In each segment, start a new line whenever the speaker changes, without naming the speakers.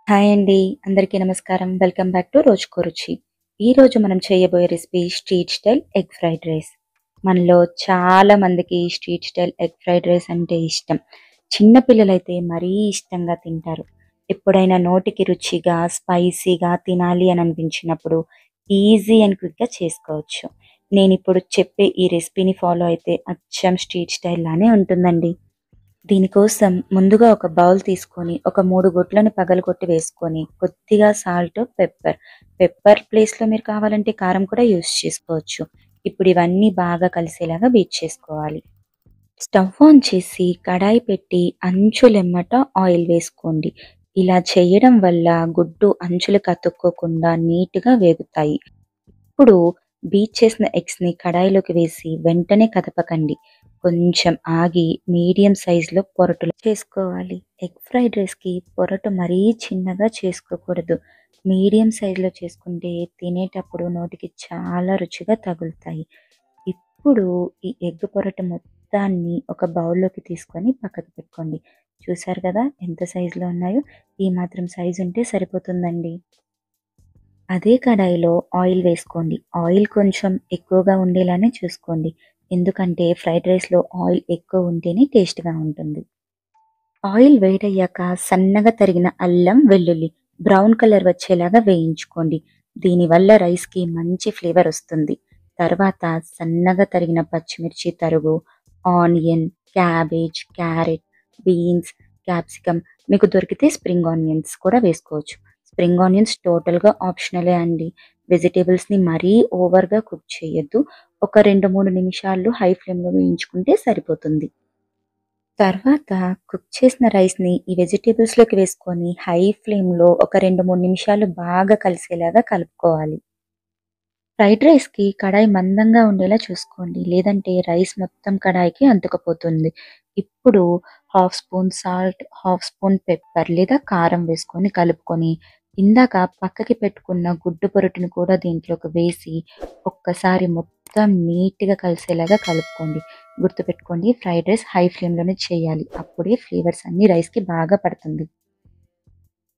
Hi అండి. అందరికీ నమస్కారం. వెల్కమ్ బ్యాక్ టు రోజుకో రుచి. ఈరోజు మనం చేయబోయే recipe street style egg fried rice. మనలో చాలా మందికి street style egg fried rice అంటే ఇష్టం. చిన్న పిల్లలైతే మరీ ఇష్టంగా తింటారు. ఎప్పుడైనా నోటికి రుచిగా, స్పైసీగా తినాలి అని అనిపించినప్పుడు ఈజీ అండ్ క్విక్‌గా చేసుకోవచ్చు. నేనిప్పుడు చెప్పే ఈ రెసిపీని ఫాలో అయితే అచ్చం స్ట్రీట్ స్టైల్ లానే ఉంటుందండి. దీనికోసం ముందుగా ఒక బౌల్ తీసుకొని, ఒక 3 గుడ్లను పగలగొట్టి వేసుకొని, కొద్దిగా సాల్ట్, పెప్పర్ ప్లేస్‌లో మీరు కావాలంటే కారం కూడా యూజ్ చేసుకోవచ్చు. ఇప్పుడు ఇవన్నీ బాగా కలిసేలాగా బీట్ చేసుకోవాలి. స్టవ్ ఆన్ చేసి కడాయి పెట్టి అంచులెమ్మట ఆయిల్ వేసుకోండి. ఇలా చేయడం వల్ల గుడ్డు అంచులకు అతుక్కోకుండా నీట్‌గా వేగుతాయి. ఇప్పుడు బీట్ చేసిన ఎగ్స్‌ని కడాయిలోకి వేసి వెంటనే కదపకండి. కొంచెం ఆగి మీడియం సైజులో పొరటులు చేసుకోవాలి. ఎగ్ ఫ్రైడ్ రైస్‌కి పొరటు మరీ చిన్నగా చేసుకోకూడదు. మీడియం సైజులో చేసుకుంటే తినేటప్పుడు నోటికి చాలా రుచిగా తగులుతాయి. ఇప్పుడు ఈ ఎగ్ పొరటు మొత్తాన్ని ఒక బౌల్‌లోకి తీసుకొని పక్కకు పెట్టుకోండి. చూసారు కదా ఎంత సైజులో ఉన్నాయో? ఈ మాత్రం సైజు ఉంటే సరిపోతుందండి. అదే కడాయిలో ఆయిల్ వేసుకోండి. ఆయిల్ కొంచెం ఎక్కువగా ఉండేలానే చూసుకోండి. ఎందుకంటే ఫ్రైడ్ రైస్‌లో ఆయిల్ ఎక్కువ ఉంటేనే టేస్ట్‌గా ఉంటుంది. ఆయిల్ వేడయ్యాక సన్నగా తరిగిన అల్లం, వెల్లుల్లి బ్రౌన్ కలర్ వచ్చేలాగా వేయించుకోండి. దీనివల్ల రైస్‌కి మంచి ఫ్లేవర్ వస్తుంది. తర్వాత సన్నగా తరిగిన పచ్చిమిర్చి తరుగు, onion, cabbage, carrot, beans, capsicum మీకు దొరికితే స్ప్రింగ్ ఆనియన్స్ కూడా వేసుకోవచ్చు. స్ప్రింగ్ ఆనియన్స్ టోటల్‌గా ఆప్షనలే అండి. వెజిటబుల్స్‌ని మరీ ఓవర్‌గా కుక్ చేయొద్దు. ఒక 2, 3 నిమిషాలు హై ఫ్లేమ్‌లో వేయించుకుంటే సరిపోతుంది. తర్వాత కుక్ చేసిన రైస్‌ని ఈ వెజిటబుల్స్‌లోకి వేసుకొని హై ఫ్లేమ్‌లో ఒక 2, 3 నిమిషాలు బాగా కలిసేలాగా కలుపుకోవాలి. ఫ్రైడ్ రైస్‌కి కడాయి మందంగా ఉండేలా చూసుకోండి. లేదంటే రైస్ మొత్తం కడాయికి అంటుకుపోతుంది. ఇప్పుడు half spoon salt, half spoon pepper లేదా కారం వేసుకొని కలుపుకొని, ఇందాక పక్కకి పెట్టుకున్న గుడ్డు పొరటును కూడా దీంట్లోకి వేసి, ఒక్కసారి మొత్తం నీట్‌గా కలిసేలాగా కలుపుకోండి. గుర్తుపెట్టుకోండి ఫ్రైడ్ రైస్ హై ఫ్లేమ్‌లోనే చేయాలి. అప్పుడే ఫ్లేవర్స్ అన్నీ రైస్‌కి బాగా పడుతుంది.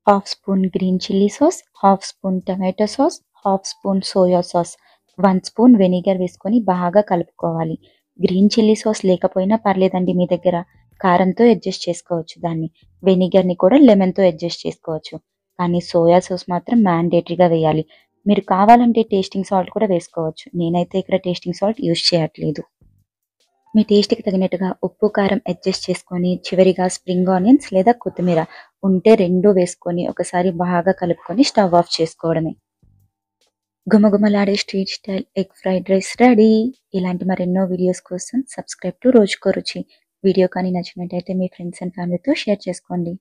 Half spoon green chilli sauce, half spoon tomato sauce, half spoon soya sauce, 1 spoon vinegar వేసుకొని బాగా కలుపుకోవాలి. గ్రీన్ చిల్లీ సాస్ లేకపోయినా పర్లేదండి మీ దగ్గర. కారంతో అడ్జస్ట్ చేసుకోవచ్చు దాన్ని. వెనిగర్‌ని కూడా లెమన్‌తో అడ్జస్ట్ చేసుకోవచ్చు. కానీ సోయా సాస్ మాత్రం మ్యాండేటరీగా వేయాలి. మీరు కావాలంటే టేస్టింగ్ సాల్ట్ కూడా వేసుకోవచ్చు. నేనైతే ఇక్కడ టేస్టింగ్ సాల్ట్ యూజ్ చేయట్లేదు. మీ టేస్ట్‌కి తగినట్టుగా ఉప్పు, కారం అడ్జస్ట్ చేసుకొని, చివరిగా స్ప్రింగ్ ఆనియన్స్ లేదా కొత్తిమీర ఉంటే 2 వేసుకొని ఒకసారి బాగా కలుపుకొని స్టవ్ ఆఫ్ చేసుకోవడమే. గుమగుమలాడే street style egg fried rice ready. ఇలాంటి మరెన్నో వీడియోస్ కోసం సబ్స్క్రైబ్ టు రోజుకో రుచి. వీడియో కానీ నచ్చినట్టయితే మీ ఫ్రెండ్స్ అండ్ ఫ్యామిలీతో షేర్ చేసుకోండి.